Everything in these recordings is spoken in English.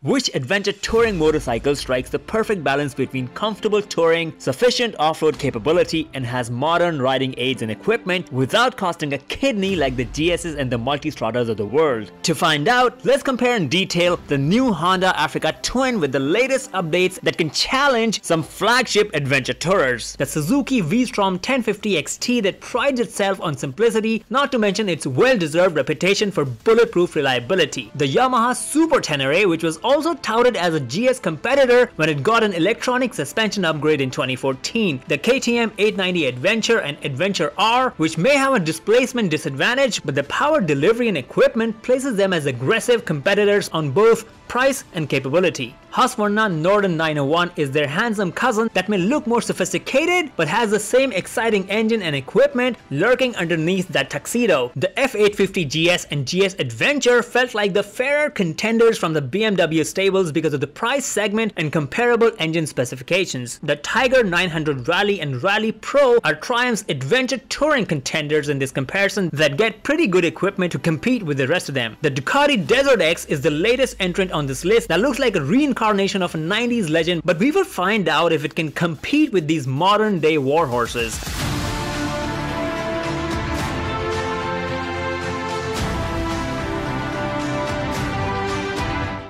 Which adventure touring motorcycle strikes the perfect balance between comfortable touring, sufficient off-road capability, and has modern riding aids and equipment without costing a kidney like the GSs and the Multistradas of the world? To find out, let's compare in detail the new Honda Africa Twin with the latest updates that can challenge some flagship adventure tourers. The Suzuki Vstrom 1050 XT that prides itself on simplicity, not to mention its well-deserved reputation for bulletproof reliability. The Yamaha Super Tenere, which was also touted as a GS competitor when it got an electronic suspension upgrade in 2014. The KTM 890 Adventure and Adventure R, which may have a displacement disadvantage, but the power delivery and equipment places them as aggressive competitors on both price and capability. Husqvarna Norden 901 is their handsome cousin that may look more sophisticated but has the same exciting engine and equipment lurking underneath that tuxedo. The F850 GS and GS Adventure felt like the fairer contenders from the BMW stables because of the price segment and comparable engine specifications. The Tiger 900 Rally and Rally Pro are Triumph's adventure touring contenders in this comparison that get pretty good equipment to compete with the rest of them. The Ducati Desert X is the latest entrant on this list that looks like a reincarnation of a 90s legend, but we will find out if it can compete with these modern day warhorses.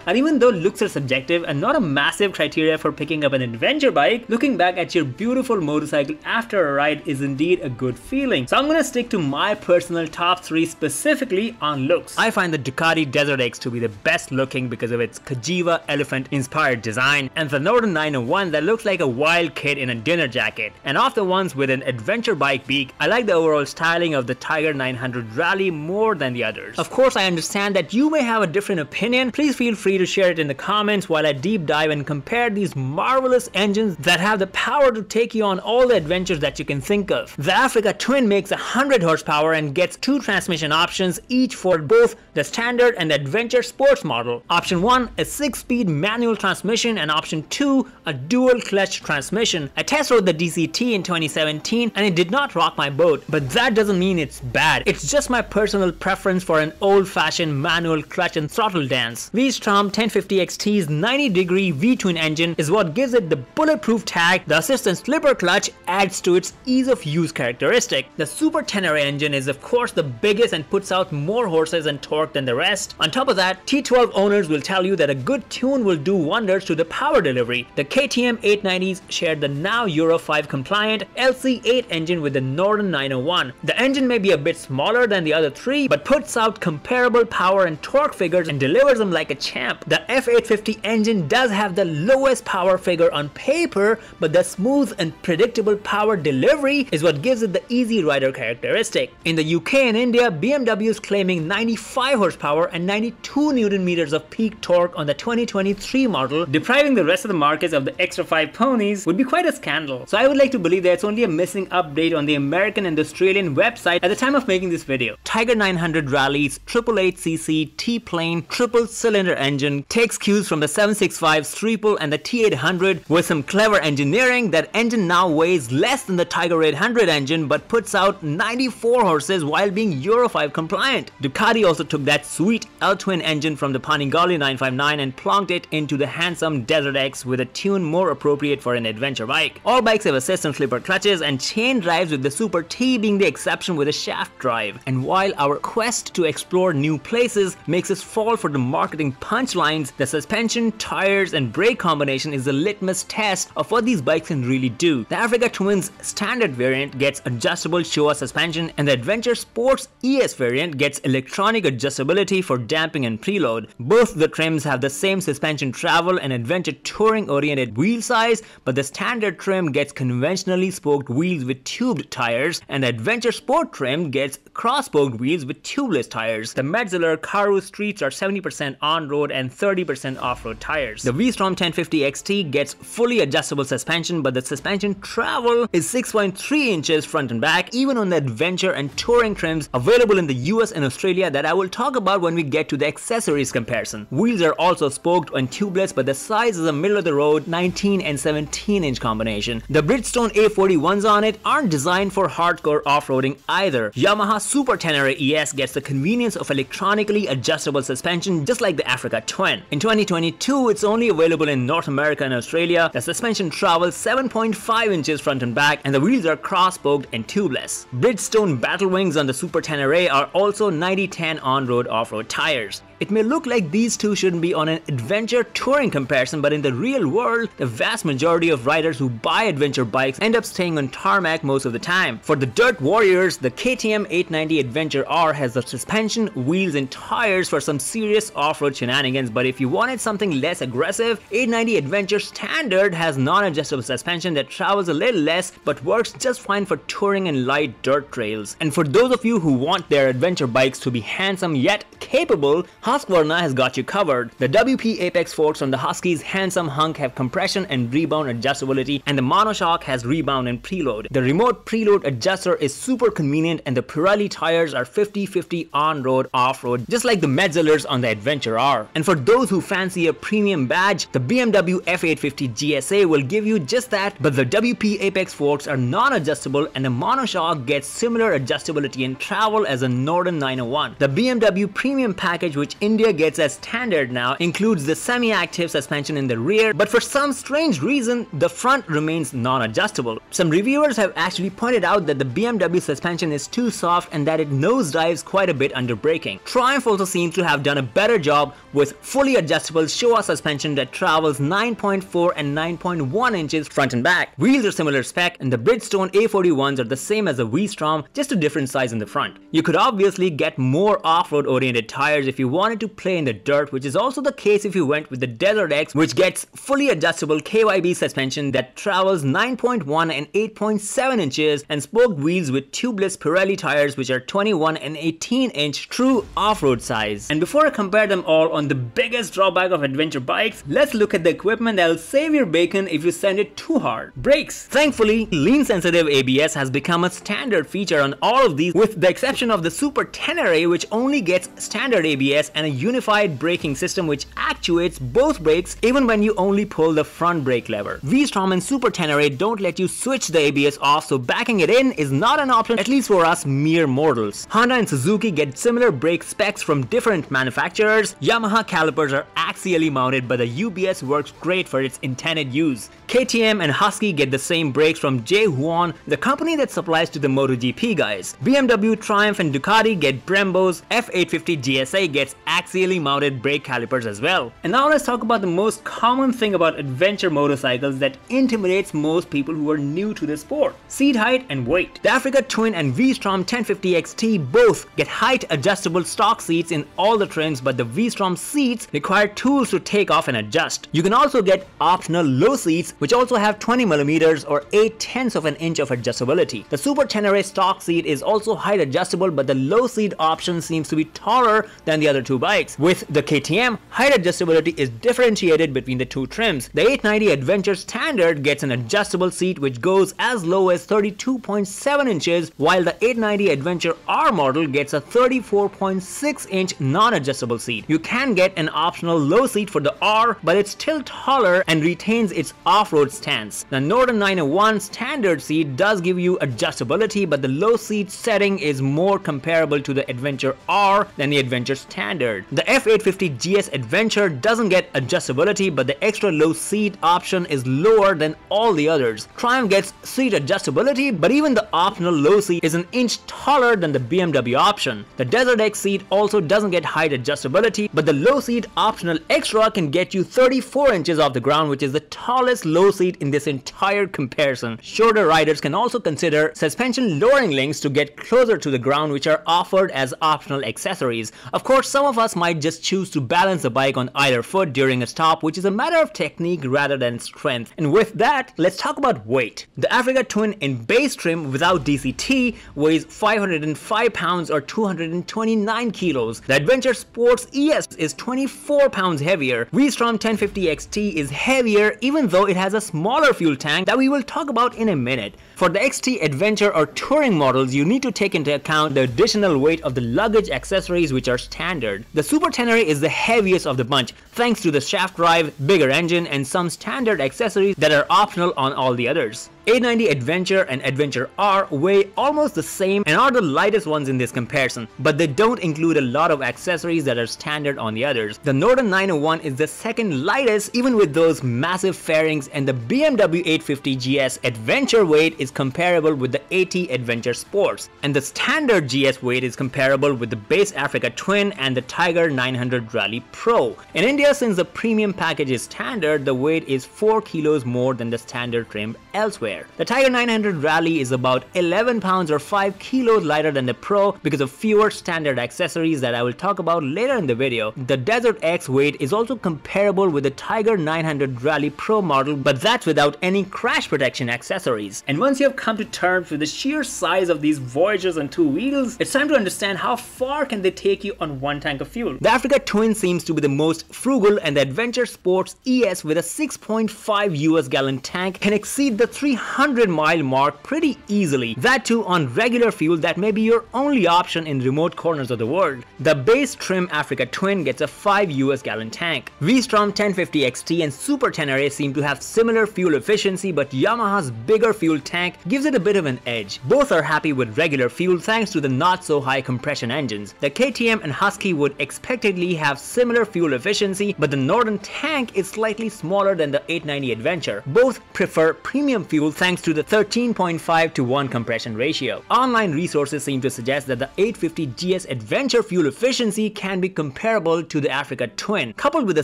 And even though looks are subjective and not a massive criteria for picking up an adventure bike, looking back at your beautiful motorcycle after a ride is indeed a good feeling. So I'm gonna stick to my personal top 3 specifically on looks. I find the Ducati Desert X to be the best looking because of its Kajiva elephant inspired design, and the Norden 901 that looks like a wild kid in a dinner jacket. And of the ones with an adventure bike beak, I like the overall styling of the Tiger 900 Rally more than the others. Of course, I understand that you may have a different opinion. Please feel free to share it in the comments while I deep dive and compare these marvelous engines that have the power to take you on all the adventures that you can think of. The Africa Twin makes 100 horsepower and gets 2 transmission options, each for both the standard and the adventure sports model. Option 1, a 6-speed manual transmission, and option 2, a dual clutch transmission. I test rode the DCT in 2017 and it did not rock my boat, but that doesn't mean it's bad. It's just my personal preference for an old-fashioned manual clutch and throttle dance. Vstrom 1050 XT's 90-degree V-twin engine is what gives it the bulletproof tag. The assistant slipper clutch adds to its ease of use characteristic. The Super Tenere engine is of course the biggest and puts out more horses and torque than the rest. On top of that, T12 owners will tell you that a good tune will do wonders to the power delivery. The KTM 890s share the now Euro 5 compliant LC8 engine with the Norden 901. The engine may be a bit smaller than the other 3, but puts out comparable power and torque figures and delivers them like a champ. The F850 engine does have the lowest power figure on paper, but the smooth and predictable power delivery is what gives it the easy rider characteristic. In the UK and India, BMW is claiming 95 horsepower and 92 Newton meters of peak torque on the 2023 model. Depriving the rest of the markets of the extra 5 ponies would be quite a scandal. So I would like to believe that it's only a missing update on the American and the Australian website at the time of making this video. Tiger 900 Rally's 888cc T-plane triple cylinder engine takes cues from the 765 Triple and the T800 with some clever engineering. That engine now weighs less than the Tiger 800 engine but puts out 94 horses while being Euro 5 compliant. Ducati also took that sweet L-twin engine from the Panigale 959 and plonked it into the handsome Desert X with a tune more appropriate for an adventure bike. All bikes have assist and slipper clutches and chain drives, with the Super T being the exception with a shaft drive. And while our quest to explore new places makes us fall for the marketing punchlines, the suspension, tires and brake combination is the litmus test of what these bikes can really do. The Africa Twin's standard variant gets adjustable Showa suspension, and the Adventure Sports ES variant gets electronic adjustability for damping and preload. Both the trims have the same suspension travel and adventure touring oriented wheel size, but the standard trim gets conventionally spoked wheels with tubed tires, and the Adventure Sport trim gets cross-spoked wheels with tubeless tires. The Metzeler Karoo streets are 70% on-road and 30% off-road tires. The Vstrom 1050 XT gets fully adjustable suspension, but the suspension travel is 6.3 inches front and back, even on the adventure and touring trims available in the US and Australia that I will talk about when we get to the accessories comparison. Wheels are also spoked and tubeless, but the size is a middle of the road 19 and 17 inch combination. The Bridgestone A41s on it aren't designed for hardcore off-roading either. Yamaha Super Tenere ES gets the convenience of electronically adjustable suspension just like the Africa Twin. In 2022, it's only available in North America and Australia. The suspension travels 7.5 inches front and back, and the wheels are cross-spoked and tubeless. Bridgestone battle wings on the Super Tenere are also 90/10 on-road off-road tires. It may look like these two shouldn't be on an adventure touring comparison, but in the real world, the vast majority of riders who buy adventure bikes end up staying on tarmac most of the time. For the dirt warriors, the KTM 890 Adventure R has the suspension, wheels and tires for some serious off-road shenanigans, but if you wanted something less aggressive, 890 Adventure Standard has non-adjustable suspension that travels a little less but works just fine for touring and light dirt trails. And for those of you who want their adventure bikes to be handsome yet capable, Husqvarna has got you covered. The WP Apex forks on the Husky's handsome hunk have compression and rebound adjustability, and the monoshock has rebound and preload. The remote preload adjuster is super convenient, and the Pirelli tires are 50/50 on-road, off-road, just like the Metzlers on the Adventure R. And for those who fancy a premium badge, the BMW F850 GSA will give you just that, but the WP Apex forks are non-adjustable, and the monoshock gets similar adjustability and travel as a Norden 901. The BMW Premium package, which India gets as standard now, includes the semi-active suspension in the rear, but for some strange reason, the front remains non-adjustable. Some reviewers have actually pointed out that the BMW suspension is too soft and that it nosedives quite a bit under braking. Triumph also seems to have done a better job with fully adjustable Showa suspension that travels 9.4 and 9.1 inches front and back. Wheels are similar spec, and the Bridgestone A41s are the same as the Vstrom, just a different size in the front. You could obviously get more off-road oriented tires if you wanted to play in the dirt, which is also the case if you went with the Desert X, which gets fully adjustable KYB suspension that travels 9.1 and 8.7 inches, and spoked wheels with tubeless Pirelli tires which are 21 and 18-inch true off-road size. And before I compare them all on the biggest drawback of adventure bikes, let's look at the equipment that'll save your bacon if you send it too hard. Brakes. Thankfully, lean sensitive ABS has become a standard feature on all of these, with the exception of the Super Tenere, which only gets standard ABS and a unified braking system which actuates both brakes even when you only pull the front brake lever. Vstrom and Super Tenere don't let you switch the ABS off, so backing it in is not an option, at least for us mere mortals. Honda and Suzuki get similar brake specs from different manufacturers. Yamaha calipers are axially mounted, but the UBS works great for its intended use. KTM and Husky get the same brakes from J-Huan, the company that supplies to the MotoGP guys. BMW, Triumph and Ducati get Brembo's. F850 GSA gets axially mounted brake calipers as well. And now let's talk about the most common thing about adventure motorcycles that intimidates most people who are new to the sport: seat height and weight. The Africa Twin and Vstrom 1050 XT both get height adjustable stock seats in all the trims, but the Vstrom seats require tools to take off and adjust. You can also get optional low seats which also have 20mm or 0.8 of an inch of adjustability. The Super Tenere stock seat is also height adjustable, but the low seat option seems to be taller than the other two bikes. With the KTM, height adjustability is differentiated between the two trims. The 890 Adventure Standard gets an adjustable seat which goes as low as 32.7 inches, while the 890 Adventure R model gets a 34.6-inch non-adjustable seat. You can get an optional low seat for the R, but it's still taller and retains its off-road stance. The Norden 901 standard seat does give you adjustability, but the low seat setting is more comparable to the Adventure R than the Adventure Standard. The F850 GS Adventure doesn't get adjustability, but the extra low seat option is lower than all the others. Triumph gets seat adjustability, but even the optional low seat is an inch taller than the BMW option. The Desert X seat also doesn't get height adjustability, but the low seat optional extra can get you 34 inches off the ground, which is the tallest low seat in this entire comparison. Shorter riders can also consider suspension lowering links to get closer to the ground, which are offered as optional accessories. Of course, some of us might just choose to balance the bike on either foot during a stop, which is a matter of technique rather than strength. And with that, let's talk about weight. The Africa Twin in base trim without DCT weighs 505 pounds or 229 kilos. The Adventure Sports ES is 24 pounds heavier. Vstrom 1050 XT is heavier, even though it has a smaller fuel tank that we will talk about in a minute. For the XT Adventure or Touring models, you need to take into account the additional weight of the luggage accessories which are standard. The Super Tenere is the heaviest of the bunch, thanks to the shaft drive, bigger engine, and some standard accessories that are optional on all the others. 890 Adventure and Adventure R weigh almost the same and are the lightest ones in this comparison, but they don't include a lot of accessories that are standard on the others. The Norden 901 is the second lightest even with those massive fairings, and the BMW 850 GS Adventure weight is comparable with the AT Adventure Sports, and the standard GS weight is comparable with the base Africa Twin and the Tiger 900 Rally Pro. In India, since the premium package is standard, the weight is 4 kilos more than the standard trim elsewhere. The Tiger 900 Rally is about 11 pounds or 5 kilos lighter than the Pro because of fewer standard accessories that I will talk about later in the video. The Desert X weight is also comparable with the Tiger 900 Rally Pro model, but that's without any crash protection accessories. And once you have come to terms with the sheer size of these Voyagers and two wheels, it's time to understand how far can they take you on one tank of fuel. The Africa Twin seems to be the most frugal, and the Adventure Sports ES with a 6.5 US gallon tank can exceed the 300-mile mark pretty easily. That too on regular fuel that may be your only option in remote corners of the world. The base trim Africa Twin gets a 5 US gallon tank. Vstrom 1050 XT and Super Tenere seem to have similar fuel efficiency, but Yamaha's bigger fuel tank gives it a bit of an edge. Both are happy with regular fuel thanks to the not so high compression engines. The KTM and Husky would expectedly have similar fuel efficiency, but the Norden tank is slightly smaller than the 890 Adventure. Both prefer premium fuel thanks to the 13.5:1 compression ratio. Online resources seem to suggest that the 850 GS Adventure fuel efficiency can be comparable to the Africa Twin. Coupled with a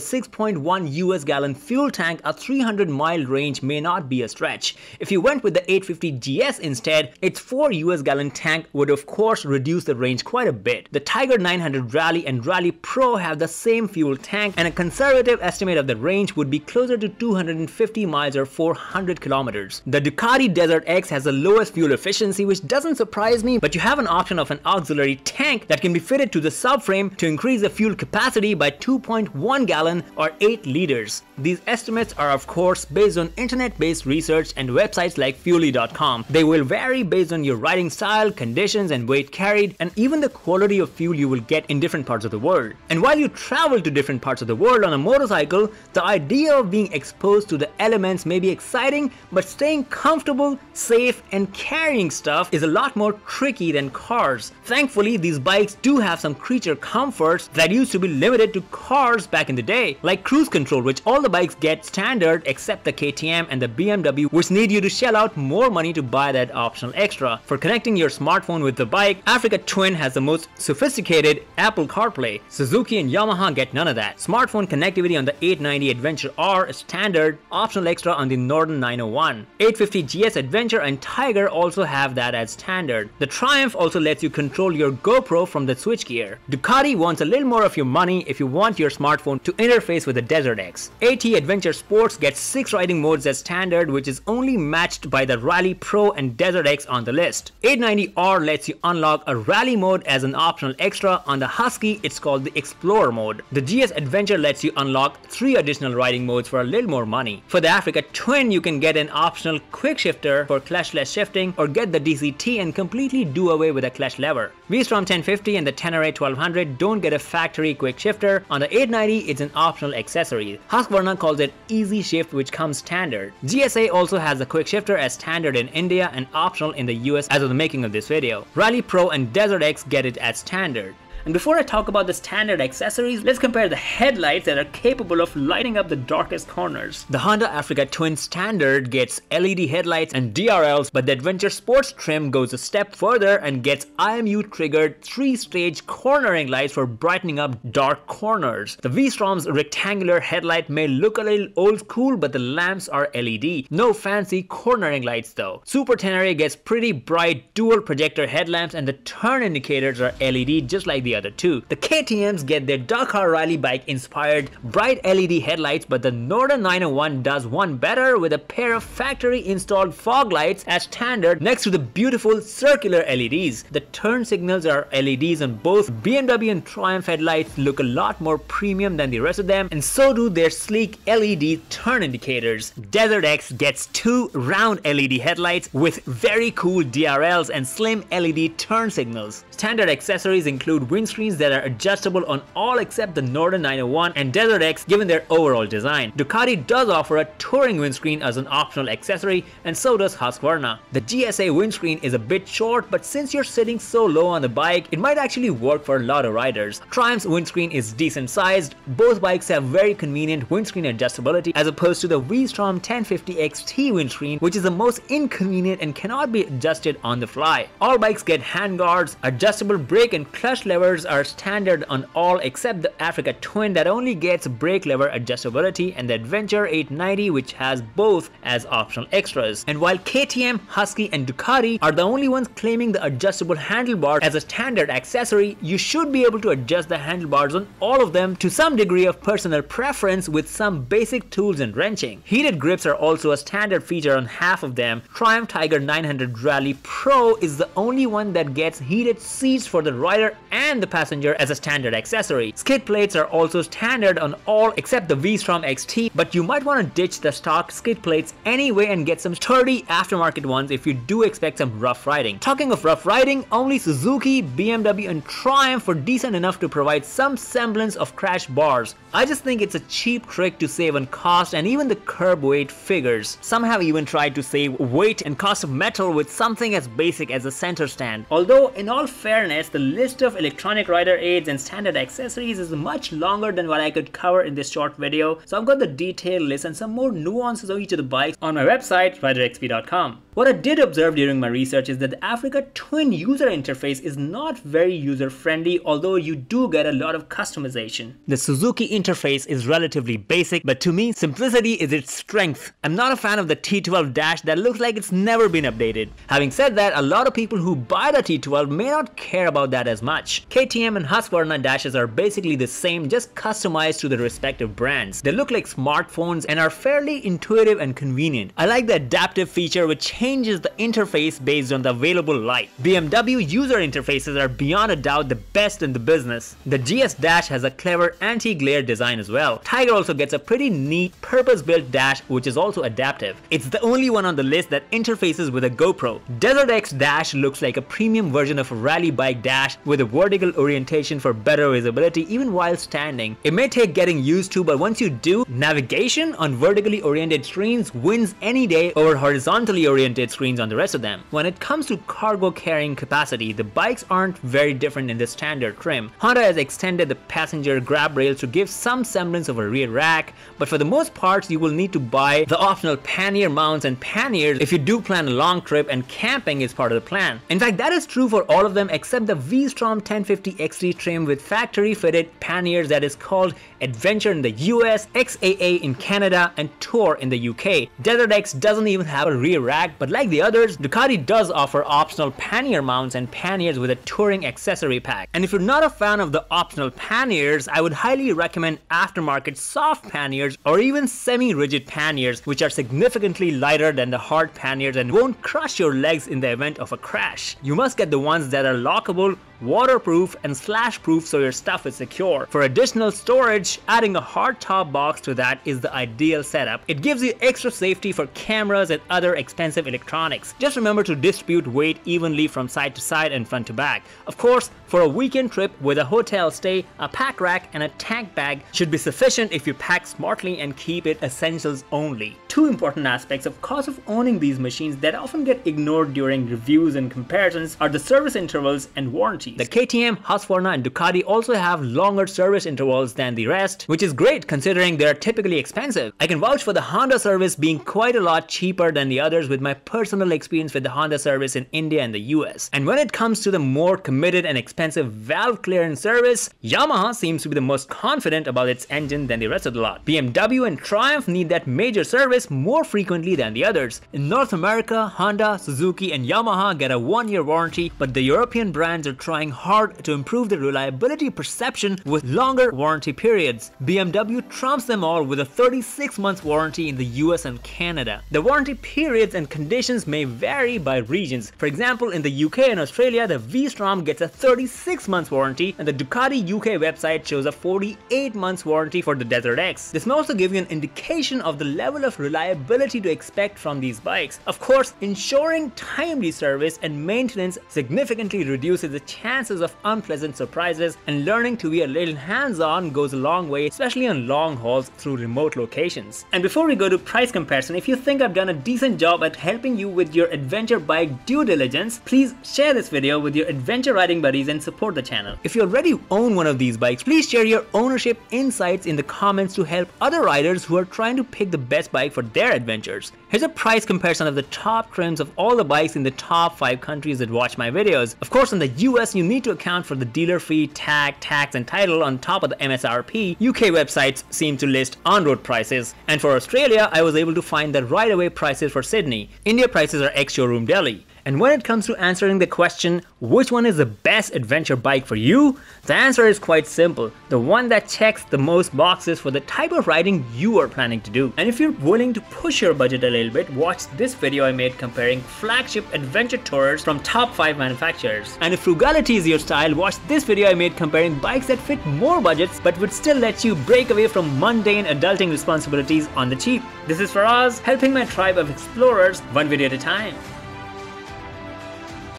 6.1 US gallon fuel tank, a 300-mile range may not be a stretch. If you went with the 850 GS instead, its 4 US gallon tank would of course reduce the range quite a bit. The Tiger 900 Rally and Rally Pro have the same fuel tank, and a conservative estimate of the range would be closer to 250 miles or 400 kilometers. The Ducati Desert X has the lowest fuel efficiency, which doesn't surprise me, but you have an option of an auxiliary tank that can be fitted to the subframe to increase the fuel capacity by 2.1 gallon or 8 liters. These estimates are of course based on internet-based research and websites like fuely.com. They will vary based on your riding style, conditions and weight carried, and even the quality of fuel you will get in different parts of the world. And while you travel to different parts of the world on a motorcycle, the idea of being exposed to the elements may be exciting, but staying comfortable, safe and carrying stuff is a lot more tricky than cars. Thankfully, these bikes do have some creature comforts that used to be limited to cars back in the day, like cruise control, which all the bikes get standard except the KTM and the BMW, which need you to shell out more money to buy that optional extra. For connecting your smartphone with the bike, Africa Twin has the most sophisticated Apple CarPlay. Suzuki and Yamaha get none of that. Smartphone connectivity on the 890 Adventure R is standard, optional extra on the Norden 901. 850 GS Adventure and Tiger also have that as standard. The Triumph also lets you control your GoPro from the switchgear. Ducati wants a little more of your money if you want your smartphone to interface with the Desert X. AT Adventure Sports gets 6 riding modes as standard, which is only matched by the Rally Pro and Desert X on the list. 890R lets you unlock a rally mode as an optional extra. On the Husky, it's called the Explorer mode. The GS Adventure lets you unlock 3 additional riding modes for a little more money. For the Africa Twin, you can get an optional quick shifter for clutchless shifting, or get the DCT and completely do away with a clutch lever. Vstrom 1050 and the Tenere 1200 don't get a factory quick shifter. On the 890, it's an optional accessory. Husqvarna calls it Easy Shift, which comes standard. GSA also has a quick shifter as standard in India and optional in the US as of the making of this video. Rally Pro and Desert X get it as standard. And before I talk about the standard accessories, let's compare the headlights that are capable of lighting up the darkest corners. The Honda Africa Twin Standard gets LED headlights and DRLs, but the Adventure Sports trim goes a step further and gets IMU triggered 3-stage cornering lights for brightening up dark corners. The V-Strom's rectangular headlight may look a little old school, but the lamps are LED. No fancy cornering lights though. Super Tenere gets pretty bright dual projector headlamps, and the turn indicators are LED just like the other two. The KTMs get their Dakar rally bike inspired bright LED headlights, but the Norden 901 does one better with a pair of factory installed fog lights as standard next to the beautiful circular LEDs. The turn signals are LEDs on both. BMW and Triumph headlights look a lot more premium than the rest of them, and so do their sleek LED turn indicators. Desert X gets 2 round LED headlights with very cool DRLs and slim LED turn signals. Standard accessories include windscreen windscreens that are adjustable on all except the Norden 901 and Desert X given their overall design. Ducati does offer a touring windscreen as an optional accessory, and so does Husqvarna. The GSA windscreen is a bit short, but since you're sitting so low on the bike, it might actually work for a lot of riders. Triumph's windscreen is decent sized. Both bikes have very convenient windscreen adjustability as opposed to the Vstrom 1050 XT windscreen, which is the most inconvenient and cannot be adjusted on the fly. All bikes get handguards. Adjustable brake and clutch levers are standard on all except the Africa Twin that only gets brake lever adjustability, and the Adventure 890 which has both as optional extras. And while KTM, Husky and Ducati are the only ones claiming the adjustable handlebar as a standard accessory, you should be able to adjust the handlebars on all of them to some degree of personal preference with some basic tools and wrenching. Heated grips are also a standard feature on half of them. Triumph Tiger 900 Rally Pro is the only one that gets heated seats for the rider and the passenger as a standard accessory. Skid plates are also standard on all except the Vstrom XT, but you might want to ditch the stock skid plates anyway and get some sturdy aftermarket ones if you do expect some rough riding. Talking of rough riding, only Suzuki, BMW and Triumph were decent enough to provide some semblance of crash bars. I just think it's a cheap trick to save on cost and even the curb weight figures. Some have even tried to save weight and cost of metal with something as basic as a center stand. Although in all fairness, the list of electronic rider aids and standard accessories is much longer than what I could cover in this short video, so I've got the detailed list and some more nuances of each of the bikes on my website riderxp.com. What I did observe during my research is that the Africa Twin user interface is not very user friendly, although you do get a lot of customization. The Suzuki interface is relatively basic, but to me simplicity is its strength. I'm not a fan of the T12 dash that looks like it's never been updated. Having said that, a lot of people who buy the T12 may not care about that as much. KTM and Husqvarna dashes are basically the same, just customized to the respective brands. They look like smartphones and are fairly intuitive and convenient. I like the adaptive feature which changes the interface based on the available light. BMW user interfaces are beyond a doubt the best in the business. The GS dash has a clever anti-glare design as well. Tiger also gets a pretty neat purpose-built dash which is also adaptive. It's the only one on the list that interfaces with a GoPro. Desert X dash looks like a premium version of a rally bike dash with a vertical orientation for better visibility even while standing. It may take getting used to, but once you do, navigation on vertically oriented screens wins any day over horizontally oriented screens on the rest of them. When it comes to cargo carrying capacity, the bikes aren't very different in the standard trim. Honda has extended the passenger grab rails to give some semblance of a rear rack, but for the most part you will need to buy the optional pannier mounts and panniers if you do plan a long trip and camping is part of the plan. In fact, that is true for all of them except the Vstrom 1050 XT trim with factory fitted panniers that is called Adventure in the US, XAA in Canada and Tour in the UK. Desert X doesn't even have a rear rack, but like the others, Ducati does offer optional pannier mounts and panniers with a touring accessory pack. And if you're not a fan of the optional panniers, I would highly recommend aftermarket soft panniers or even semi-rigid panniers which are significantly lighter than the hard panniers and won't crush your legs in the event of a crash. You must get the ones that are lockable, waterproof and splash proof so your stuff is secure. For additional storage, adding a hard top box to that is the ideal setup. It gives you extra safety for cameras and other expensive electronics. Just remember to distribute weight evenly from side to side and front to back. Of course, for a weekend trip with a hotel stay, a pack rack and a tank bag should be sufficient if you pack smartly and keep it essentials only. Two important aspects of cost of owning these machines that often get ignored during reviews and comparisons are the service intervals and warranty. The KTM, Husqvarna and Ducati also have longer service intervals than the rest, which is great considering they are typically expensive. I can vouch for the Honda service being quite a lot cheaper than the others with my personal experience with the Honda service in India and the US. And when it comes to the more committed and expensive valve clearance service, Yamaha seems to be the most confident about its engine than the rest of the lot. BMW and Triumph need that major service more frequently than the others. In North America, Honda, Suzuki and Yamaha get a 1-year warranty, but the European brands are trying hard to improve the reliability perception with longer warranty periods. BMW trumps them all with a 36-month warranty in the US and Canada. The warranty periods and conditions may vary by regions. For example, in the UK and Australia, the Vstrom gets a 36-month warranty and the Ducati UK website shows a 48-month warranty for the Desert X. This may also give you an indication of the level of reliability to expect from these bikes. Of course, ensuring timely service and maintenance significantly reduces the chance chances of unpleasant surprises, and learning to be a little hands-on goes a long way, especially on long hauls through remote locations. And before we go to price comparison, if you think I've done a decent job at helping you with your adventure bike due diligence, please share this video with your adventure riding buddies and support the channel. If you already own one of these bikes, please share your ownership insights in the comments to help other riders who are trying to pick the best bike for their adventures. Here's a price comparison of the top trims of all the bikes in the top 5 countries that watch my videos. Of course, in the US, you need to account for the dealer fee, tag, tax, and title on top of the MSRP. UK websites seem to list on-road prices. And for Australia, I was able to find the right-away prices for Sydney. India prices are ex-showroom Delhi. And when it comes to answering the question, which one is the best adventure bike for you? The answer is quite simple. The one that checks the most boxes for the type of riding you are planning to do. And if you're willing to push your budget a little bit, watch this video I made comparing flagship adventure tourers from top 5 manufacturers. And if frugality is your style, watch this video I made comparing bikes that fit more budgets but would still let you break away from mundane adulting responsibilities on the cheap. This is Faraz, helping my tribe of explorers one video at a time.